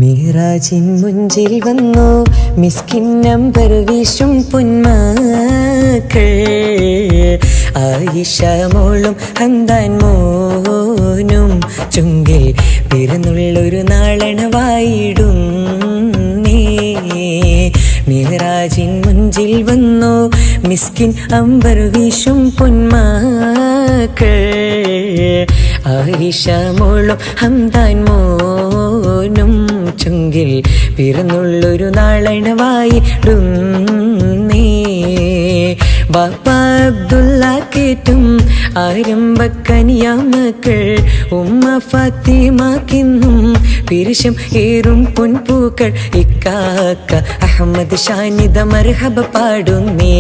മിഹ്റാജിൻ മുഞ്ചിൽ വന്നു മിസ്കിൻ നമ്പർ വീശും പൊന്മാക്കൾ ആയിഷ മോളും ഹന്താൻ മോനും ചുങ്കിൽ പിറന്നുള്ളൊരു നാളണവായിടും മിഹ്റാജിൻ മുഞ്ചിൽ വന്നു മിസ്കിൻ അമ്പർ വീശും പൊന്മാക്കൾ ആയിഷ മോളും ഹന്താൻ മോനും ചുങ്കിൽ പിറന്നുള്ളൊരു നാളണവായിടും ബാപ്പ അബ്ദുള്ള കേറ്റും ആരംഭക്കനിയാമക്കൾ ഉമ്മ ഫാത്തിമാക്കിന്നും പിരിശം ഏറും പൊൻപൂക്കൾ ഇക്കാക്ക അഹമ്മദ് ഷാനിദ മർഹബ പാടുന്നേ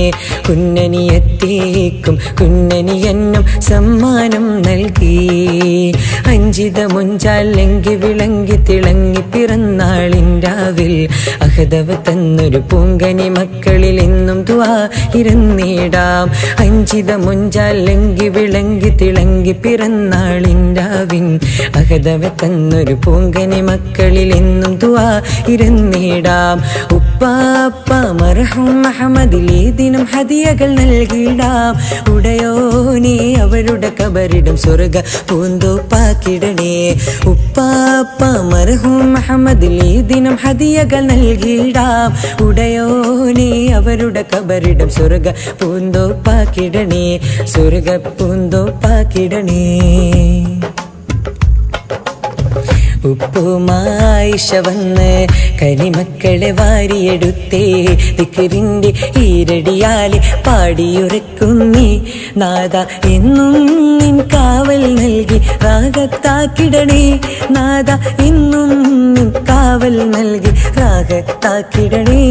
കുന്നനിയെത്തേക്കും കുന്നനിയെന്നും സമ്മാനം നൽകി അഞ്ചിത മുഞ്ചാലെങ്കി വിളങ്ങി തിളങ്ങി പിറന്നാളിൻരാവിൽ അഹദവ തന്നൊരു പൂങ്കനി മക്കളിൽ എന്നും ദുആ ഇരുന്നിടാം അഞ്ചിത മുഞ്ചാലെങ്കി വിളങ്ങി തിളങ്ങി പിറന്നാളിൻരാവിൻ അഹദവ തന്നൊരു പൂങ്കനി മക്കളിൽ എന്നും ദുആ ഇരുന്നിടാം ഉപ്പാപ്പ മർഹൂം അഹമ്മദിലെ ദിനം ഹദിയകൾ നൽകിടാം ഉടയോനെ അവരുടെ കബറിടം സ്വർഗ പൂന്തോപ്പാക്കിടണേ ഉപ്പാപ്പ മർഹൂം അഹമ്മദിലെ ദിനം ഹദിയകൾ നൽകിടാം ഉടയോനെ അവരുടെ കബറിടം സ്വർഗ പൂന്തോപ്പാക്കിടണേ സ്വർഗ പൂന്തോപ്പാക്കിടണേ ഉപ്പുമായിഷ വന്ന് കനിമക്കളെ വാരിയെടുത്തേ ദിക്റിന്റെ ഈരടിയാലെ പാടിയുറക്കുന്നേ നാദ എന്നും നിൻ കാവൽ നൽകി റാഗത്താക്കിടണേ നാദ എന്നും നിൻ കാവൽ നൽകി റാഗത്താക്കിടണേ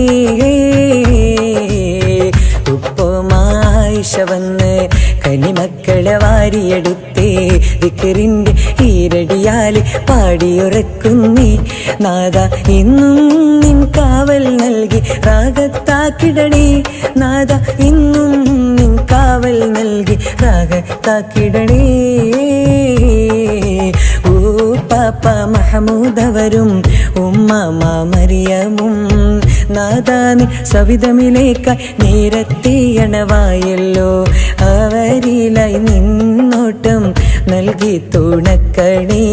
ഉപ്പുമായിഷ വന്ന് കനിമക്കളെ വാരിയെടുത്തേ ദിക്റിന്റെ ഈരടിയാലെ പാടിയുറക്കുന്നേ നാദ ഇന്നും നിൻ കാവൽ നൽകി റാഗത്താക്കിടണേ നാദ ഇന്നും നിൻ കാവൽ നൽകി റാഗത്താക്കിടണേ ഓ പാപ്പ മഹമൂദവരും ഉമ്മ മറിയമും നാദാനി സവിധമിലേക്കായി നേരത്തെയണവായല്ലോ അവരിലായി നിന്നോട്ടം നൽകി തുണക്കണേ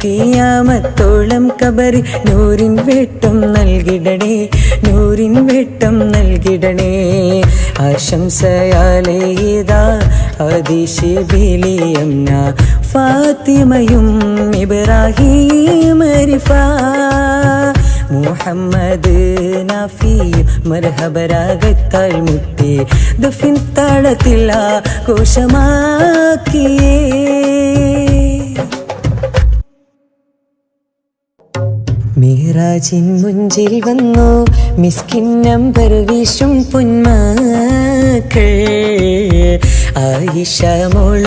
കിയാമത്തോളം കബറി നൂറിൻ വെട്ടം നൽകിടണേ നൂറിൻ വെട്ടം നൽകിടണേ ആശംസയാലേതാ അതിശിബിലിയംന ഫാത്തിമയും ഇബ്രാഹിം റിഫാ മുഹമ്മദ് നഫി മർഹബരാഗത്താൽ മുട്ടി ദഫിൻ താളത്തിൽ ആഘോഷമാക്കിയേ മിഹ്റാജിൻ മുഞ്ചിൽ വന്നു മിസ്കിൻ നമ്പർ വീശും പൊന്മാക്കൾ ആയിഷ മോൾ